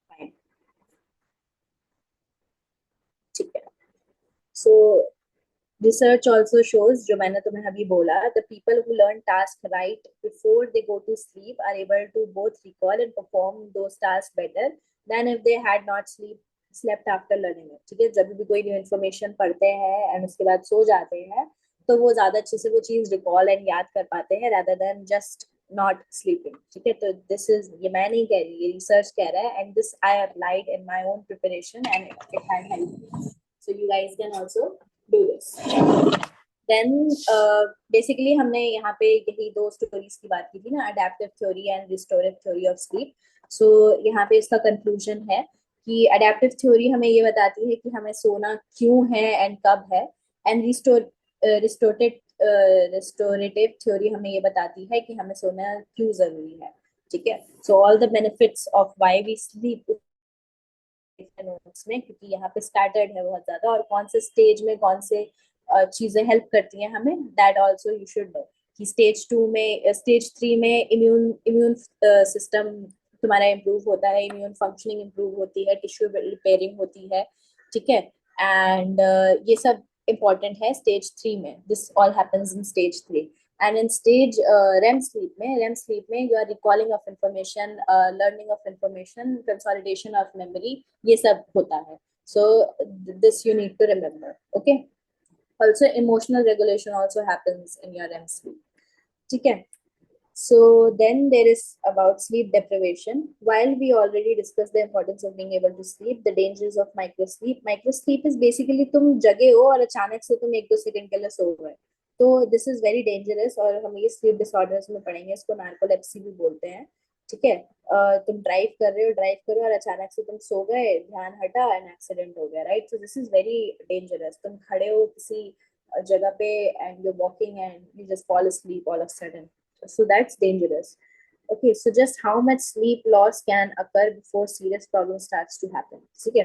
Fine. ठीक है. So research also shows, जो मैंने तुम्हें अभी बोला, the people who learn tasks right before they go to sleep are able to both recall and perform those tasks better than if they had not slept after learning it. ठीक है, जब भी कोई न्यू इन्फॉर्मेशन पढ़ते हैं and उसके बाद सो जाते हैं तो वो ज्यादा अच्छे से वो चीज रिकॉल एंड याद कर पाते हैं rather than just not sleeping. ठीक है, तो दिस इज, ये मैं नहीं कह रही, ये रिसर्च कह रहा है and this I applied in my own preparation and it had helped. So you guys can also do this. Then basically हमने यहाँ पे यही दो स्टोरीज की बात की थी ना, adaptive theory and restorative theory of sleep. So यहाँ पे इसका कंक्लूजन है कि अडेप्टिव थ्योरी हमें ये बताती है कि हमें सोना क्यों है एंड कब है, एंड रिस्टोरेटिव थ्योरी हमें ये बताती है कि हमें सोना क्यों जरूरी है. ठीक है, so all the benefits of why we sleep notes में, क्योंकि यहाँ पे स्कैटर्ड है बहुत ज्यादा, और कौन से स्टेज में कौन से चीजें हेल्प करती हैं हमें, that also you should know. कि स्टेज 2 में, स्टेज 3 में इम्यून इम्यून सिस्टम तुम्हारा इम्प्रूव होता है, इम्यून फंक्शनिंग इम्प्रूव होती है, टिश्यू रिपेयरिंग होती है. ठीक है, एंड ये सब इम्पोर्टेंट है स्टेज 3 में. This all happens in stage 3. And in stage REM sleep में you are recalling of information, learning of information, consolidation of memory, ये सब होता है. So this you need to remember. Okay. Also emotional regulation also happens in your REM sleep. ठीक है. So then there is about sleep deprivation. While we already discussed the importance of being able to sleep, the dangers of microsleep. Microsleep is basically तुम जगे हो और अचानक से तुम 1-2 second के लिए सो गए. तो दिस इज वेरी डेंजरस, और हम ये स्लीप डिसऑर्डर्स में पढ़ेंगे, इसको नार्कोलेप्सी भी बोलते हैं. ठीक है, तुम ड्राइव कर रहे हो और अचानक से तुम सो गए, ध्यान हटा एंड एक्सीडेंट हो गया, right. So this is very dangerous. तुम खड़े हो किसी जगह पे and you walking and you just fall asleep all of a sudden. So that's dangerous. Okay, so just how much sleep loss can occur before serious problem starts to happen? ठीक है,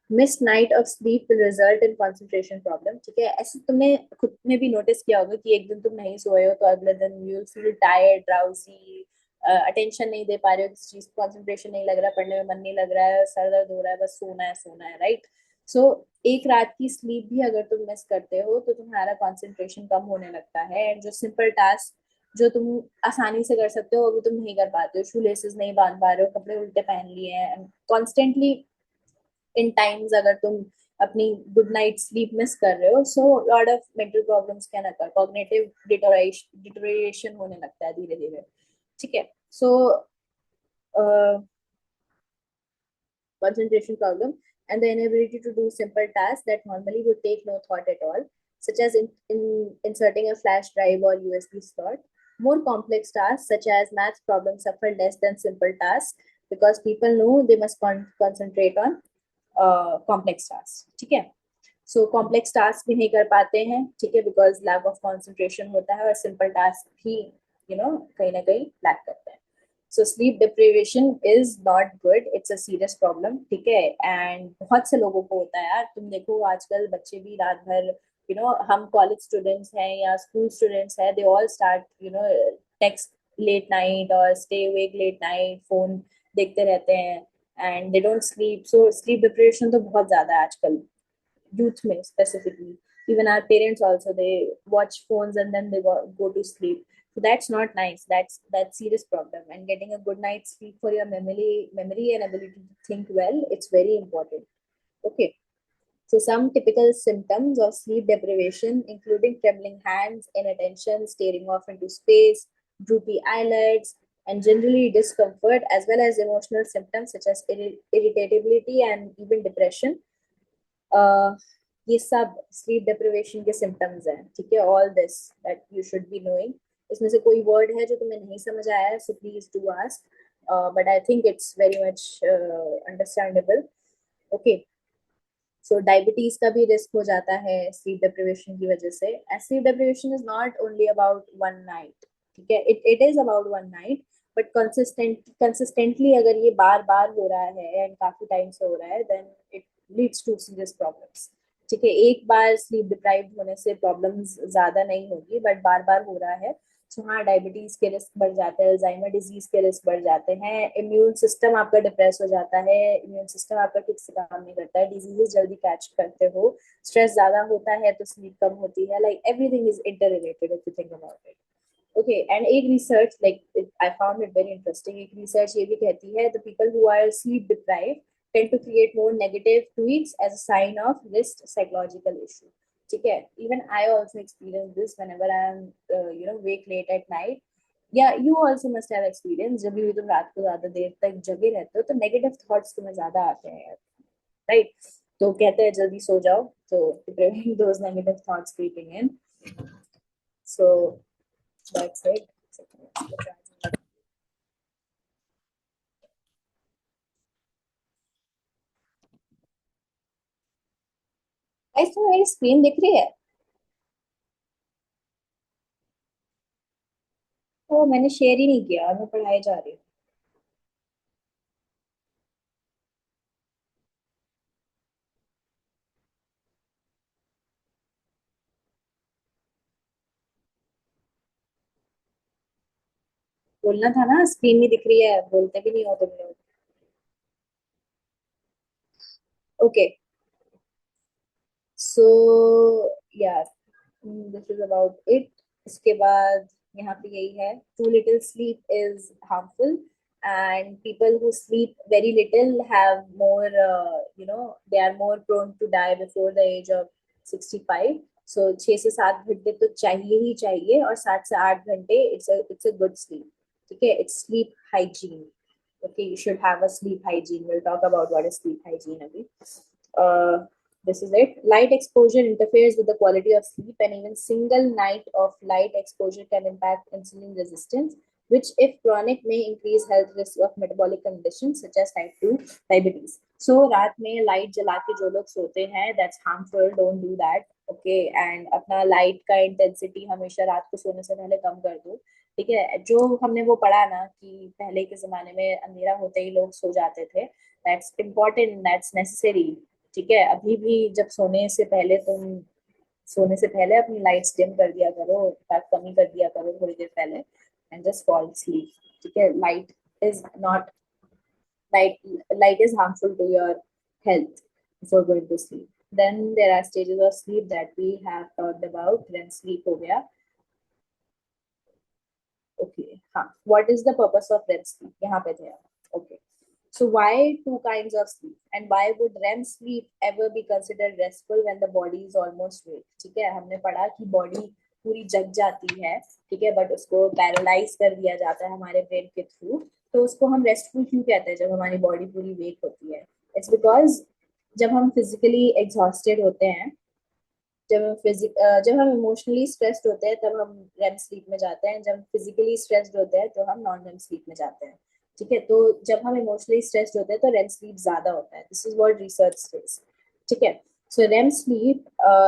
miss night of sleep will result in concentration problem. ठीक है, ऐसे तुमने खुद में भी notice किया होगा कि एक दिन तुम नहीं सोए हो तो अगले दिन you feel tired, drowsy, attention नहीं दे पा रहे हो किसी चीज को, कंसंट्रेशन नहीं लग रहा, पढ़ने में मन नहीं लग रहा है, सर दर्द हो रहा है, बस सोना है, राइट. सो एक रात की स्लीप भी अगर तुम मिस करते हो तो तुम्हारा कंसंट्रेशन कम होने लगता है, एंड जो सिंपल टास्क जो तुम आसानी से कर सकते हो अभी तुम नहीं कर पाते हो. शू लेसेस नहीं बांध पा रहे हो, कपड़े उल्टे पहन लिए हैं कॉन्स्टेंटली इन टाइम्स, अगर तुम अपनी गुड नाइट स्लीप मिस कर रहे हो, so lot of mental problems can occur, cognitive deterioration होने लगता है धीरे धीरे. ठीक है, सो concentration problem and the inability to do simple tasks that normally would take no thought at all, such as inserting a flash drive or USB slot. More complex tasks such as math problems suffer less than simple tasks because people know they must concentrate on complex task. ठीक है, so complex task भी नहीं कर पाते हैं, ठीक है, because lack of concentration होता है, और सिंपल टास्क भी कहीं ना कहीं लैक करते हैं. So sleep deprivation is not good, it's a serious problem. ठीक है, एंड बहुत से लोगों को होता है यार. तुम देखो आजकल बच्चे भी रात भर, हम कॉलेज स्टूडेंट्स हैं या स्कूल स्टूडेंट्स हैं, they all start text late night और stay awake late night, phone देखते रहते हैं and they don't sleep. So sleep depression तो बहुत ज्यादा है आजकल youth में specifically. Even our parents also, they watch phones and then they go to sleep. So that's not nice. That's serious problem. And getting a good night's sleep for your memory and ability to think well, it's very important. Okay. So some typical symptoms of sleep deprivation, including trembling hands, inattention, staring off into space, droopy eyelids, and generally discomfort, as well as emotional symptoms such as irritability and even depression. ये सब sleep deprivation के symptoms हैं. ठीक है, all this that you should be knowing. इसमें से कोई word है जो तुम्हें नहीं समझ आया है, so please do ask, but I think it's very much understandable. Okay, so diabetes का भी रिस्क हो जाता है स्लीप डिप्रिवेशन की वजह से. Sleep deprivation is not only about one night. ठीक है, it is about one night, but consistently अगर ये बार बार हो रहा है एंड काफी टाइम से हो रहा है, then it leads to serious problems. ठीक है, एक बार स्लीप डिप्राइव्ड होने से प्रॉब्लम्स ज्यादा नहीं होगी, बट बार बार हो रहा है तो हाँ, डायबिटीज के रिस्क बढ़ जाते हैं, अल्जाइमर डिजीज के रिस्क बढ़ जाते हैं, इम्यून सिस्टम आपका डिप्रेस हो जाता है, इम्यून सिस्टम आपका ठीक से काम नहीं करता है, डिजीजेस जल्दी कैच करते हो, स्ट्रेस ज्यादा होता है तो स्लीप कम होती है, like everything is interrelated if you think about it. Okay, and एक research like I found it very interesting, एक रिसर्च ये भी कहती है the people who are sleep deprived tend to create more negative tweets as a sign of this psychological issue. ठीक है, even I also experience this whenever I am wake late at night. Yeah, you also must have experience, जब भी तुम रात को ज्यादा देर तक जगे रहते हो तो नेगेटिव थॉट्स तुम्हें ज्यादा आते हैं, राइट? तो कहते हैं जल्दी सो जाओ, तो to prevent those negative thoughts creeping in. So that's it. Guys, तो मेरी स्क्रीन दिख रही है? तो मैंने शेयर ही नहीं किया, मैं पढ़ाई जा रही हूँ। बोलना था ना, स्क्रीन नहीं दिख रही है, बोलते भी नहीं हो तुम लोग। ओके, सो यार, दिस इज अबाउट इट। इसके बाद यहाँ पे यही है, too little sleep is harmful and people who sleep very little have more they are more prone to die before the age of 65। So 6 से 7 घंटे तो चाहिए ही चाहिए, और 7 से 8 घंटे इट्स अ गुड स्लीप। ठीक है, it's sleep hygiene. Okay, you should have a sleep hygiene. We'll talk about what is sleep hygiene again. Uh, this is it. Light exposure interferes with the quality of sleep, and even single night of light exposure can impact insulin resistance, which, if chronic, may increase health risk of metabolic conditions such as type 2 diabetes. So, रात में light जला के जो लोग सोते हैं, that's harmful. Don't do that. Okay, and अपना light का इंटेंसिटी हमेशा रात को सोने से पहले कम कर दो। ठीक है, जो हमने वो पढ़ा ना कि पहले के जमाने में अंधेरा होते ही लोग सो जाते थे, दैट्स इम्पोर्टेंट, दैट्स नेसेसरी। ठीक है, अभी भी जब सोने से पहले अपनी लाइट्स डिम कर दिया करो, कमी कर दिया करो थोड़ी देर पहले, एंड जस्ट फॉल स्लीप। ठीक है, is not light light is harmful to your health before going to sleep. Then there are stages of sleep that we have talked about. Then sleep हो गया। Okay, हाँ, what is the purpose of REM sleep? यहाँ पे थे आप। Okay, so why two kinds of sleep, and why would REM sleep ever be considered restful when the body is almost awake? ठीक है, हमने पढ़ा कि बॉडी पूरी जग जाती है, ठीक है, बट उसको पैरालाइज कर दिया जाता है हमारे ब्रेन के थ्रू। तो उसको हम रेस्टफुल क्यों कहते हैं जब हमारी बॉडी पूरी वेक होती है? इट्स बिकॉज जब हम फिजिकली एग्जॉस्टेड होते हैं, जब हम इमोशनली स्ट्रेस्ड होते हैं तब हम रेम स्लीप में जाते हैं, जब फिजिकली स्ट्रेस्ड होते हैं तो हम नॉन रेम स्लीप में जाते हैं। ठीक है, तो जब हम इमोशनली स्ट्रेस्ड होते हैं तो रेम स्लीप ज्यादा होता है, this is what research says. ठीक है, so REM sleep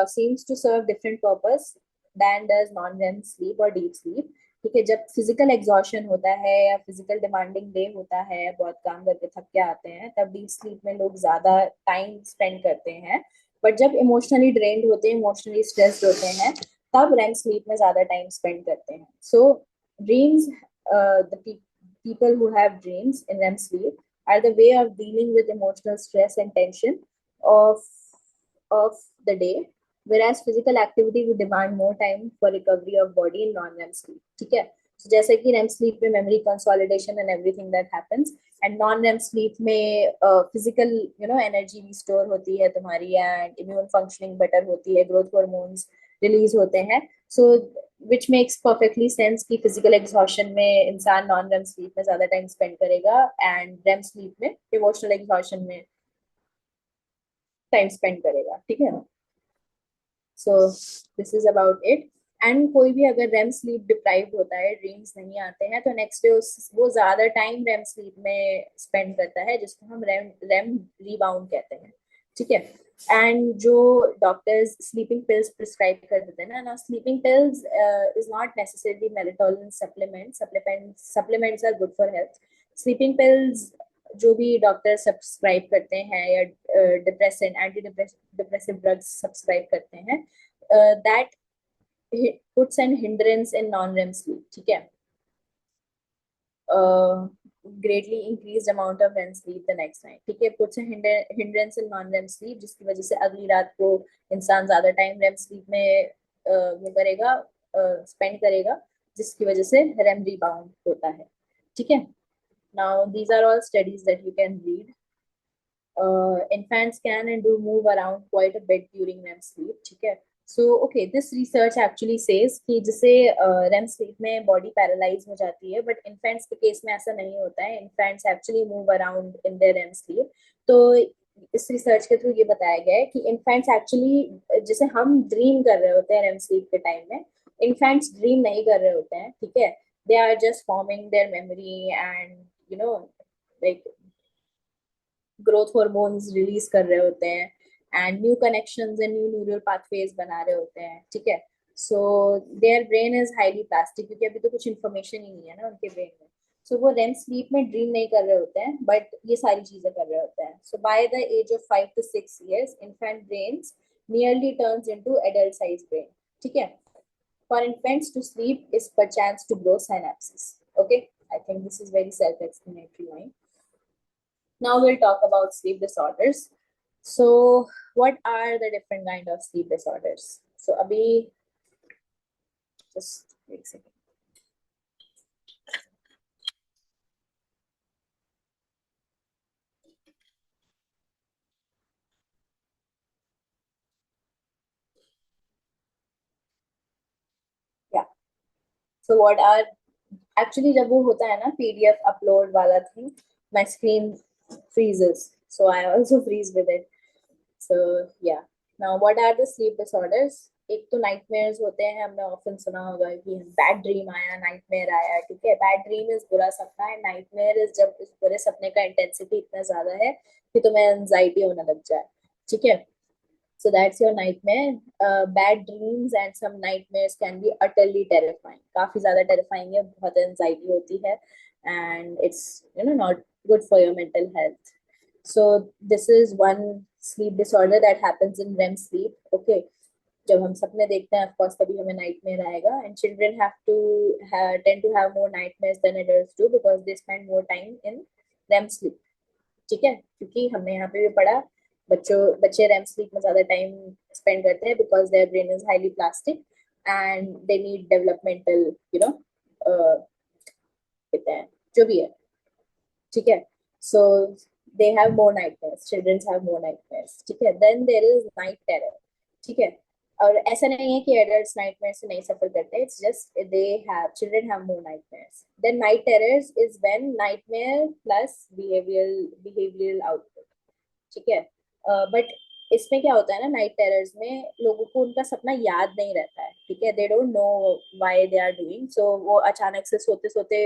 seems to serve different purpose than does non REM sleep और डीप स्लीप। ठीक है, जब फिजिकल एग्जॉशन होता है या फिजिकल डिमांडिंग डे होता है, बहुत काम करके थक के आते हैं, तब डीप स्लीप में लोग ज्यादा टाइम स्पेंड करते हैं। बट जब इमोशनली ड्रेन्ड होते हैं, इमोशनली स्ट्रेस्ड होते हैं, तब रेम स्लीप में ज्यादा टाइम स्पेंड करते हैं। So dreams, the people who have dreams in REM sleep are the way of dealing with emotional stress and tension of of the day, whereas physical activity would demand more time for recovery of body in non-REM sleep. ठीक है, so, जैसे कि REM sleep में memory consolidation and everything that happens, and non REM sleep में physical energy restore होती है तुम्हारी, and immune functioning better होती है, ग्रोथ हार्मोन्स रिलीज होते हैं। सो विच मेक्स परफेक्टली सेंस कि फिजिकल एग्जॉशन में इंसान नॉन रेम स्लीप में ज्यादा टाइम स्पेंड करेगा, एंड रेम स्लीप में इमोशनल एग्जॉशन में टाइम स्पेंड करेगा। ठीक है, so this is about it. And कोई भी अगर रेम स्लीप डिप्राइव होता है, ड्रीम्स नहीं आते हैं, तो नेक्स्ट डे वो ज्यादा टाइम रेम स्लीप में स्पेंड करता है, जिसको हम रेम रेम रिबाउंड कहते हैं। ठीक है, एंड जो डॉक्टर्स स्लीपिंग पिल्स प्रिस्क्राइब कर देते हैं ना, sleeping pills is not necessarily melatonin supplements are good for health. Sleeping pills जो भी डॉक्टर सब्सक्राइब करते हैं या depressant anti depressive drugs subscribe करते हैं, that puts an hindrance in non REM sleep, ठीक है, greatly increase amount of REM sleep the next night, ठीक है, puts hindrance in non REM sleep, जिसकी वजह से अगली रात को इंसान ज्यादा टाइम रेम स्लीप में वो करेगा, स्पेंड करेगा, जिसकी वजह से रेम रिबाउंड होता है, ठीक है। Now these are all studies that you can read. Infants can and do move around quite a bit during REM sleep, ठीक है. So okay, this research actually says कि जिसे REM sleep में body paralyze हो जाती है, but infants के case में ऐसा नहीं होता है. Infants actually move around in their REM sleep. तो इस रिसर्च के थ्रू ये बताया गया है कि इन्फेंट्स एक्चुअली, जैसे हम ड्रीम कर रहे होते हैं रेम स्लीप के टाइम में, इन्फेंट्स ड्रीम नहीं कर रहे होते हैं, ठीक है. They are just forming their memory and you know like growth hormones release कर रहे होते हैं and new connections and new neural pathways बना रहे होते हैं, ठीक है. So their brain is highly plastic, क्योंकि अभी तो कुछ इन्फॉर्मेशन ही नहीं है ना उनके ब्रेन में. सो वो रेम स्लीप में ड्रीम नहीं कर रहे होते हैं, बट ये सारी चीजें कर रहे होते हैं. So by the age of 5 to 6 years infant brains nearly turns into adult size brain, ठीक है. For infants to sleep is perchance to grow synapses. Okay, I think this is very self-explanatory line. Now we'll talk about sleep disorders. So what are the different kind of sleep disorders? So Abhi, just wait a second. Yeah. So what are actually जब वो होता है ना PDF upload वाला thing, my screen freezes. So I also freeze with it. So yeah. Now what are the sleep disorders? एक तो nightmares होते हैं, हमने ऑफन सुना होगा कि बैड ड्रीम आया, नाइटमेयर आया, ठीक है. बैड ड्रीम इज बुरा सपना है, नाइटमेयर इज जब इस बुरे सपने का इंटेंसिटी इतना ज्यादा है कि तुम्हें एंजाइटी होने लग जाए, ठीक है. So that's your nightmare. Bad dreams and some nightmares can be utterly terrifying. काफी ज्यादा terrifying है, बहुत anxiety होती है, and it's not good for your mental health. So this is one sleep disorder that happens in REM sleep. Okay, जब हम सपने देखते हैं, of course तभी हमें nightmare आएगा. And children tend to have more nightmares than adults do because they spend more time in REM sleep. ठीक है, क्योंकि हमने यहाँ पे भी पढ़ा, बच्चे रेम स्लीप में ज्यादा टाइम स्पेंड करते हैं because their brain is highly plastic and they need developmental कहते हैं जो भी है, ठीक है. So they have more nightmares, childrens have more nightmares, ठीक है. Then there is night terror, ठीक है. और ऐसा नहीं है कि एडल्ट्स नाइटमेयर से नहीं सफर करते, it's just they have children have more nightmares. Then night terrors is when nightmare plus behavioural output, ठीक है. बट इसमें क्या होता है ना, नाइट टेरर्स में लोगों को उनका सपना याद नहीं रहता है, ठीक है. They don't know why they are doing, so वो अचानक से सोते सोते,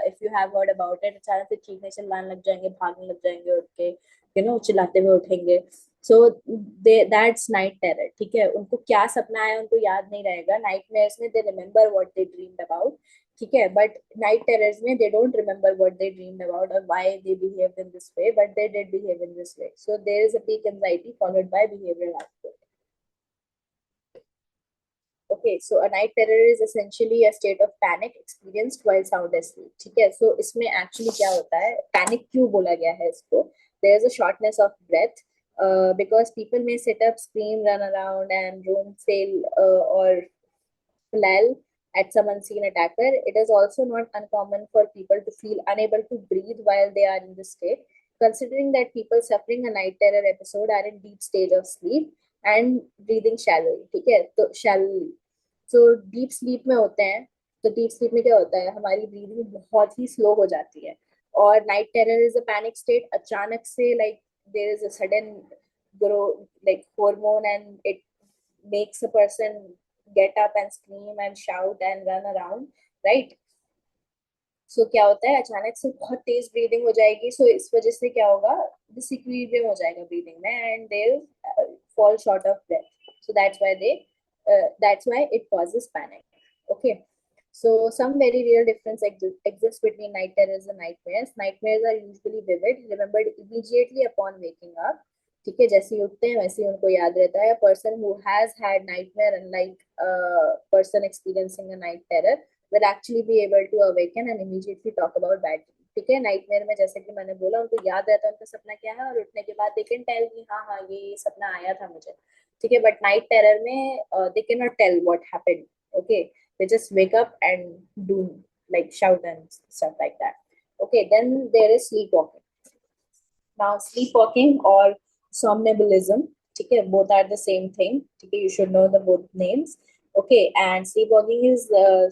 if you have heard about it, अचानक से चीखने चिल्लाने लग जाएंगे, भागने लग जाएंगे उठ के, चिल्लाते हुए उठेंगे. सो दैट्स नाइट टेरर, ठीक है. उनको क्या सपना आया उनको याद नहीं रहेगा. नाइटमेयर्स में they remember what they dreamed about, ठीक है. बट नाइट टेरर्स में they don't remember what they dreamed about और why they behaved in this way, but they did behave in this way. So there is a peak anxiety followed by behavioural output. Okay, so a night terror is essentially a state of panic experienced while sound asleep, ठीक है. So इसमें actually क्या होता है, panic क्यों बोला गया है इसको? There is a shortness of breath because people may sit up, scream, run around and roam, fail or flail at some unseen attacker. It is also not uncommon for people to feel unable to breathe while they are in this state, considering that people suffering a night terror episode are in deep state of sleep and breathing shallowly, ठीक है. तो shallowly, so deep sleep में होते हैं. तो deep sleep में क्या होता है, हमारी breathing बहुत ही slow हो जाती है. और night terror is a panic state. अचानक से like there is a sudden grow like hormone and it makes a person get up and scream and shout and run around, right? सो क्या होता है, अचानक से बहुत तेज ब्रीदिंग हो जाएगी. सो इस वजह से क्या होगा, डिसइक्विलिब्रियम हो जाएगा ब्रीदिंग में and they fall short of breath. So that's why it causes panic. Okay. So some very real difference exists between night terrors and nightmares. Nightmares are usually vivid, remembered immediately upon waking up. ठीक है, जैसे ही उठते हैं वैसे ही उनको याद रहता है. Person who has had nightmare, unlike a person experiencing a night terror, will actually be able to awaken and immediately talk about bad dreams. ठीक है, नाइटमेयर में जैसे कि मैंने बोला उनको याद रहता है उनका सपना क्या है, और उठने के बाद दे कैन टेल कि हाँ हाँ ये सपना आया था मुझे. ठीक है, बट नाइट टेरर में they can not tell what happened. Okay, they just wake up and do like shout and stuff like that. Okay, then there is sleepwalking. Now sleepwalking or somnambulism, okay, both are the same thing. Okay, you should know the both names. Okay, and sleepwalking is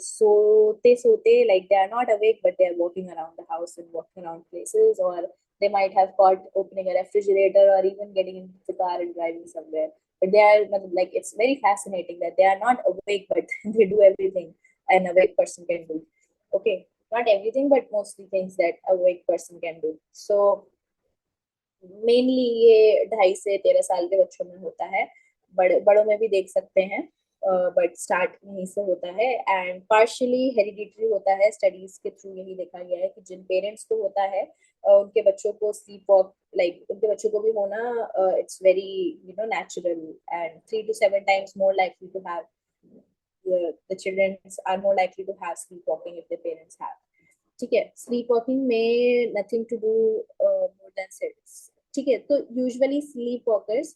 sote like they are not awake but they are walking around the house and walking around places, or they might have caught opening a refrigerator or even getting into the car and driving somewhere. But they are like, it's very fascinating that they are not awake but they do everything an awake person can do. Okay, not everything but mostly things that a awake person can do. So mainly ये 2.5 से 13 साल के बच्चों में होता है. बड़ों में भी देख सकते हैं, बट स्टार्ट यहीं से होता है. एंड पार्शियली हेरिडिटरी होता है. स्टडीज के थ्रू यही देखा गया है कि जिन पेरेंट्स को होता है उनके बच्चों को स्लीप वॉक, लाइक उनके बच्चों को भी होना, it's very natural. And 3 to 7 times more likely to have the children are more likely to have sleepwalking if their parents have. ठीक है, स्लीप वॉकिंग में nothing to do more than sits. ठीक है, तो यूजुअली स्लीप वॉकर्स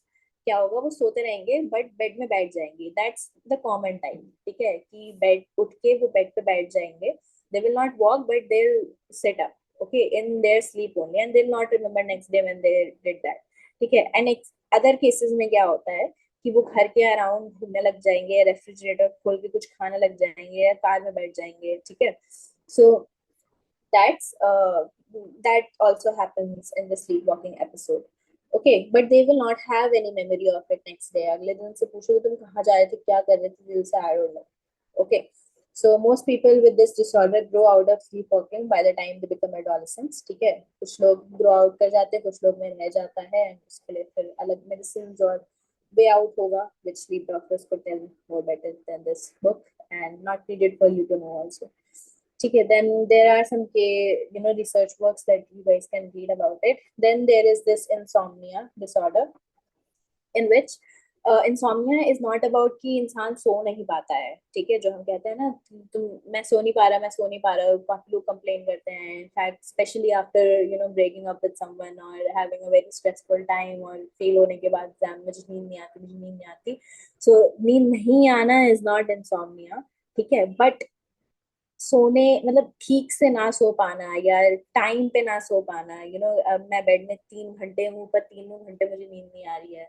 क्या होगा, वो सोते रहेंगे बट बेड में बैठ जाएंगे. That's the common time. ठीक है, कि बेड उठ के वो बेड पे बैठ जाएंगे. They will not walk but they will sit up, okay, in their sleep only, and they will not remember next day when they did that. ठीक है, एंड अदर केसेस में क्या होता है कि वो घर के अराउंड घूमने लग जाएंगे, रेफ्रिजरेटर खोल के कुछ खाने लग जाएंगे या कार में बैठ जाएंगे. ठीक है, सो that's that also happens in the sleepwalking episode. Okay, but they will not have any memory of it next day. अगले दिन से पूछो तुम कहाँ जा रहे थे, क्या कर रहे थे, दिल से I don't know. Okay, so most people with this disorder grow out of sleepwalking by the time they become adolescents. ठीक है, कुछ लोग grow out कर जाते हैं, कुछ लोग में रह जाता है. उसके लिए फिर अलग medicines और way out होगा, which sleep doctors could tell more better than this book, and not needed for you to know also. Okay, then there are some research works that you guys can read about it. Then there is this insomnia disorder, in which insomnia is not about कि इंसान सो नहीं पाता है. ठीक है, जो हम कहते हैं ना, तुम मैं सो नहीं पा रहा, मैं सो नहीं पा रहा, काफी लोग कंप्लेन करते हैं. In fact specially after breaking up with someone और having a very stressful time, और फेल होने के बाद एग्जाम, मुझे नींद नहीं आती, मुझे नींद नहीं आती. सो नींद नहीं आना इज नॉट इंसोम्निया. ठीक है, बट सोने मतलब ठीक से ना सो पाना या टाइम पे ना सो पाना, मैं बेड में 3 घंटे हूँ पर 3 घंटे मुझे नींद नहीं आ रही है,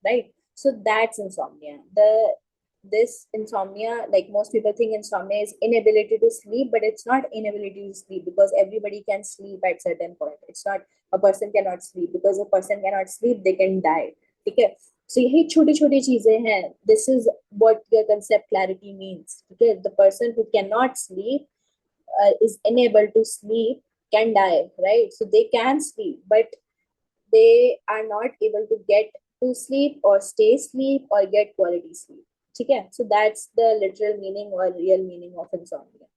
right? So that's insomnia. The this insomnia, like most people think insomnia is inability to sleep, but it's not inability to sleep, because everybody can sleep at certain point. It's not a person cannot sleep. Because a person cannot sleep, they can die. ठीक है, so यही छोटी छोटी चीजें हैं. This is what your concept clarity means. ठीक है, the person who cannot sleep is unable to sleep can die, right? So they can sleep, but they are not able to get to sleep or stay sleep or get quality sleep. Okay, so that's the literal meaning or real meaning of insomnia.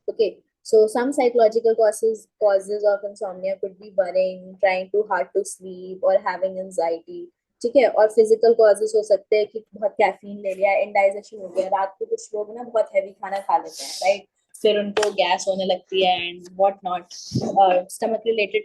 Okay, so some psychological causes of insomnia could be worrying, trying too hard to sleep, or having anxiety. ठीक है, और physical causes हो सकते हैं कि बहुत caffeine ले लिया, इंडाइजेशन हो गया. रात को कुछ लोग ना बहुत हैवी खाना खा लेते हैं, राइट? फिर उनको गैस होने लगती है and what not, stomach related